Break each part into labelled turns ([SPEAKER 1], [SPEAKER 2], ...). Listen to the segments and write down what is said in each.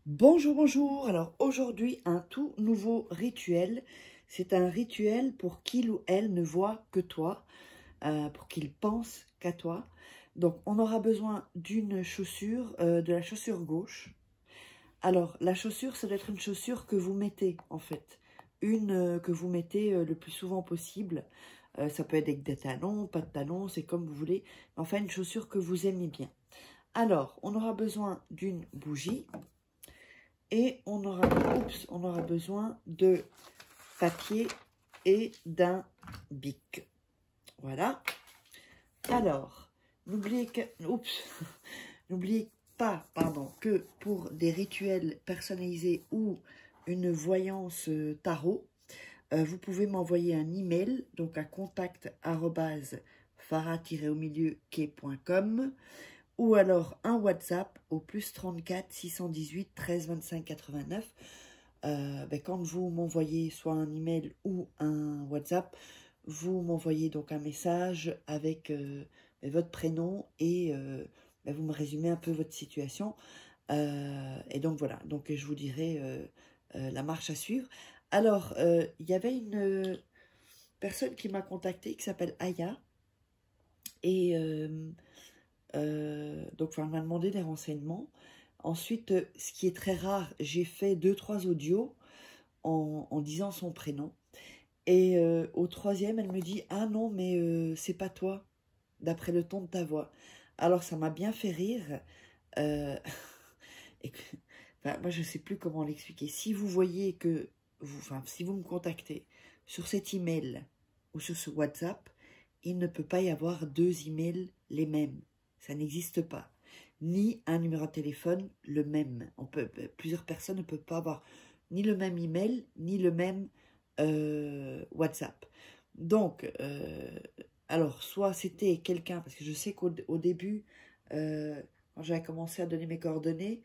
[SPEAKER 1] Bonjour, bonjour. Alors aujourd'hui, un tout nouveau rituel. C'est un rituel pour qu'il ou elle ne voit que toi, pour qu'il pense qu'à toi. Donc on aura besoin d'une chaussure, de la chaussure gauche. Alors la chaussure, ça doit être une chaussure que vous mettez en fait. Une que vous mettez le plus souvent possible. Ça peut être avec des talons, pas de talons, c'est comme vous voulez. Enfin, une chaussure que vous aimez bien. Alors, on aura besoin d'une bougie. Et on aura besoin de papier et d'un bic. Voilà. Alors, n'oubliez pas, que pour des rituels personnalisés ou une voyance tarot, vous pouvez m'envoyer un email, donc à contact@farah-au-milieu-quai.com ou alors un WhatsApp au plus 34 618 13 25 89. Quand vous m'envoyez soit un email ou un WhatsApp, vous m'envoyez donc un message avec votre prénom et vous me résumez un peu votre situation. Et donc voilà, donc je vous dirai la marche à suivre. Alors, il y avait une personne qui m'a contactée qui s'appelle Aya et donc elle m'a demandé des renseignements. Ensuite, ce qui est très rare, j'ai fait 2-3 audios en disant son prénom. Et au troisième, elle me dit « Ah non, mais c'est pas toi, d'après le ton de ta voix. » Alors, ça m'a bien fait rire. Euh, moi, je ne sais plus comment l'expliquer. Si vous voyez que, si vous me contactez sur cet email ou sur ce WhatsApp, il ne peut pas y avoir deux emails les mêmes. Ça n'existe pas. Ni un numéro de téléphone le même. Plusieurs personnes ne peuvent pas avoir ni le même email, ni le même WhatsApp. Donc, alors, soit c'était quelqu'un, parce que je sais qu'au début, quand j'avais commencé à donner mes coordonnées,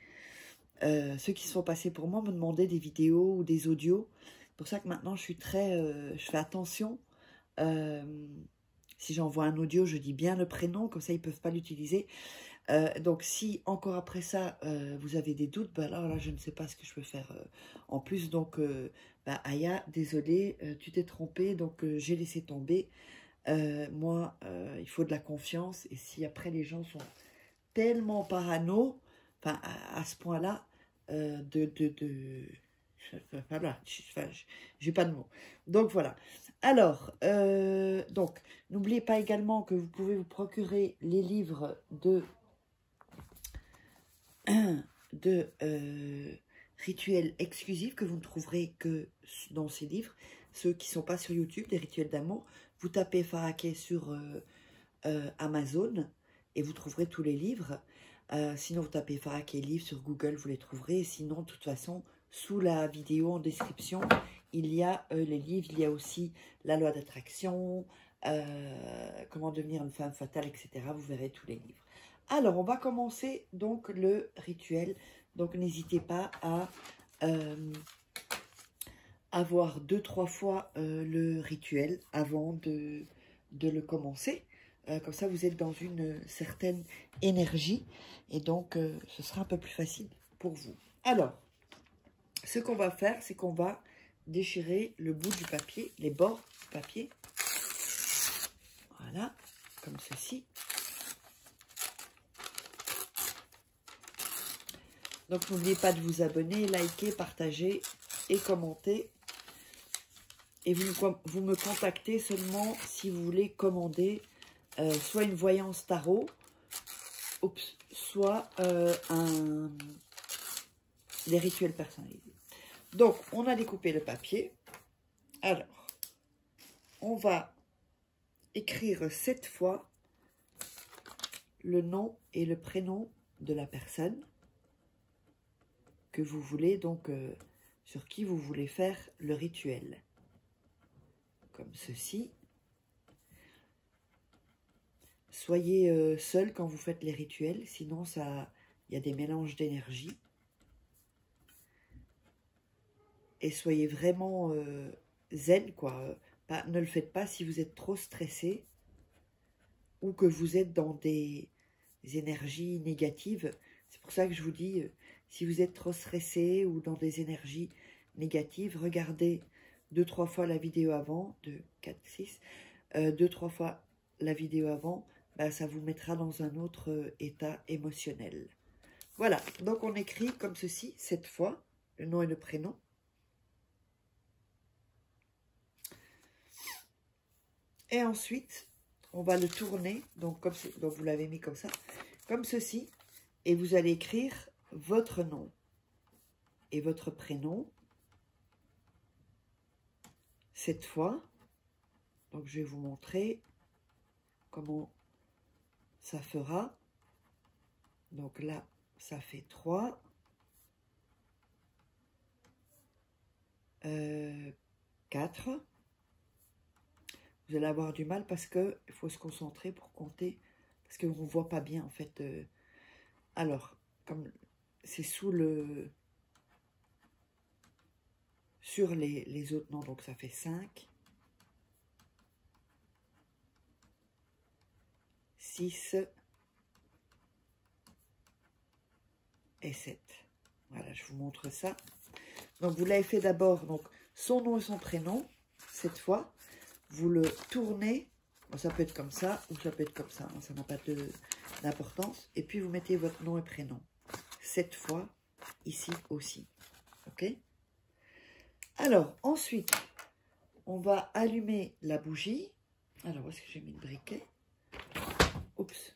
[SPEAKER 1] ceux qui se sont passés pour moi me demandaient des vidéos ou des audios. C'est pour ça que maintenant, je fais attention. Euh, si j'envoie un audio, je dis bien le prénom, comme ça, ils ne peuvent pas l'utiliser. Donc, si encore après ça, vous avez des doutes, alors là, je ne sais pas ce que je peux faire en plus. Donc, Aya, désolée, tu t'es trompée, donc j'ai laissé tomber. Moi, il faut de la confiance. Et si après, les gens sont tellement parano, à ce point-là, voilà, j'ai pas de mots. Donc, voilà. Alors, donc, n'oubliez pas également que vous pouvez vous procurer les livres de rituels exclusifs que vous ne trouverez que dans ces livres, ceux qui ne sont pas sur YouTube, des rituels d'amour. Vous tapez Faraké sur Amazon et vous trouverez tous les livres. Sinon, vous tapez Faraké livres sur Google, vous les trouverez. Sinon, de toute façon, sous la vidéo en description, il y a les livres. Il y a aussi la loi d'attraction, comment devenir une femme fatale, etc. Vous verrez tous les livres. Alors, on va commencer donc le rituel. Donc, n'hésitez pas à avoir 2-3 fois le rituel avant de le commencer. Comme ça, vous êtes dans une certaine énergie et donc ce sera un peu plus facile pour vous. Alors, ce qu'on va faire, c'est qu'on va déchirer le bout du papier, les bords du papier. Voilà, comme ceci. Donc, n'oubliez pas de vous abonner, liker, partager et commenter. Et vous me contactez seulement si vous voulez commander soit une voyance tarot, soit des rituels personnalisés. Donc, on a découpé le papier. Alors, on va écrire 7 fois le nom et le prénom de la personne que vous voulez, donc sur qui vous voulez faire le rituel. Comme ceci. Soyez seul quand vous faites les rituels, sinon il y a des mélanges d'énergie. Et soyez vraiment zen, quoi. Ne le faites pas si vous êtes trop stressé ou que vous êtes dans des énergies négatives. C'est pour ça que je vous dis, Si vous êtes trop stressé ou dans des énergies négatives, regardez 2-3 fois la vidéo avant, 2, 4, 6, 2-3 fois la vidéo avant, ben, ça vous mettra dans un autre état émotionnel. Voilà, donc on écrit comme ceci, cette fois, le nom et le prénom. Et ensuite, on va le tourner, donc vous l'avez mis comme ça, comme ceci, et vous allez écrire votre nom et votre prénom, cette fois. Donc je vais vous montrer comment ça fera. Donc là, ça fait 3, 4. Vous allez avoir du mal parce qu'il faut se concentrer pour compter, parce qu'on ne voit pas bien en fait. Alors, comme c'est sur les autres noms, donc ça fait 5, 6 et 7. Voilà, je vous montre ça. Donc, vous l'avez fait d'abord, donc son nom et son prénom, cette fois. Vous le tournez, bon, ça peut être comme ça ou ça peut être comme ça, hein, ça n'a pas d'importance. Et puis, vous mettez votre nom et prénom. Cette fois, ici aussi. OK? Alors, ensuite, on va allumer la bougie. Alors, où est-ce que j'ai mis le briquet? Oups.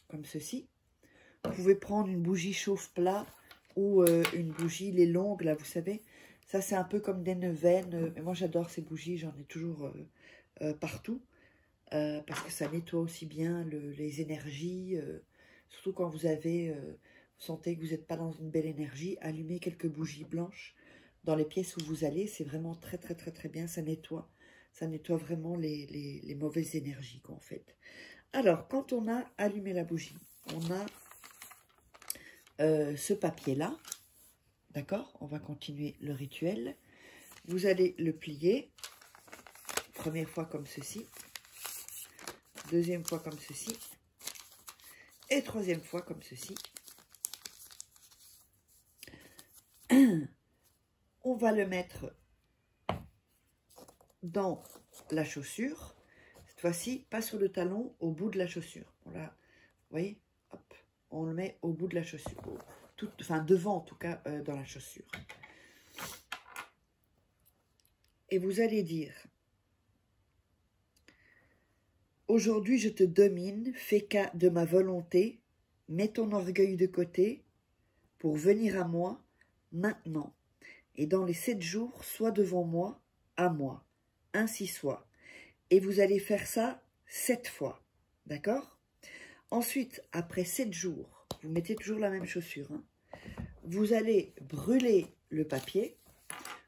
[SPEAKER 1] Comme ceci. Vous pouvez prendre une bougie chauffe-plat ou une bougie, les longues, là, vous savez. Ça, c'est un peu comme des neuvaines. Mais moi, j'adore ces bougies. J'en ai toujours partout. Parce que ça nettoie aussi bien les énergies. Surtout quand vous sentez que vous n'êtes pas dans une belle énergie. Allumez quelques bougies blanches dans les pièces où vous allez. C'est vraiment très, très, très, très bien. Ça nettoie. Ça nettoie vraiment les mauvaises énergies qu'on fait. Alors, quand on a allumé la bougie, on a ce papier-là. D'accord? On va continuer le rituel. Vous allez le plier. Première fois comme ceci. Deuxième fois comme ceci. Et troisième fois comme ceci. On va le mettre dans la chaussure. Cette fois-ci, pas sur le talon, au bout de la chaussure. Voilà. Vous voyez? Hop. On le met au bout de la chaussure. Enfin, devant en tout cas, dans la chaussure. Et vous allez dire: aujourd'hui, je te domine, fais cas de ma volonté, mets ton orgueil de côté pour venir à moi maintenant. Et dans les 7 jours, sois devant moi, à moi. Ainsi soit. Et vous allez faire ça 7 fois. D'accord? Ensuite, après 7 jours, vous mettez toujours la même chaussure. Hein, vous allez brûler le papier.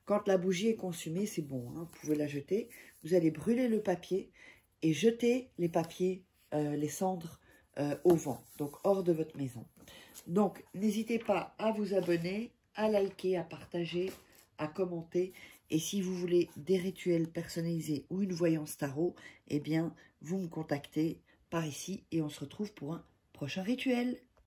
[SPEAKER 1] Quand la bougie est consumée, c'est bon, hein, vous pouvez la jeter. Vous allez brûler le papier et jeter les papiers, les cendres au vent, donc hors de votre maison. Donc, n'hésitez pas à vous abonner, à liker, à partager, à commenter. Et si vous voulez des rituels personnalisés ou une voyance tarot, eh bien, vous me contactez par ici et on se retrouve pour un prochain rituel.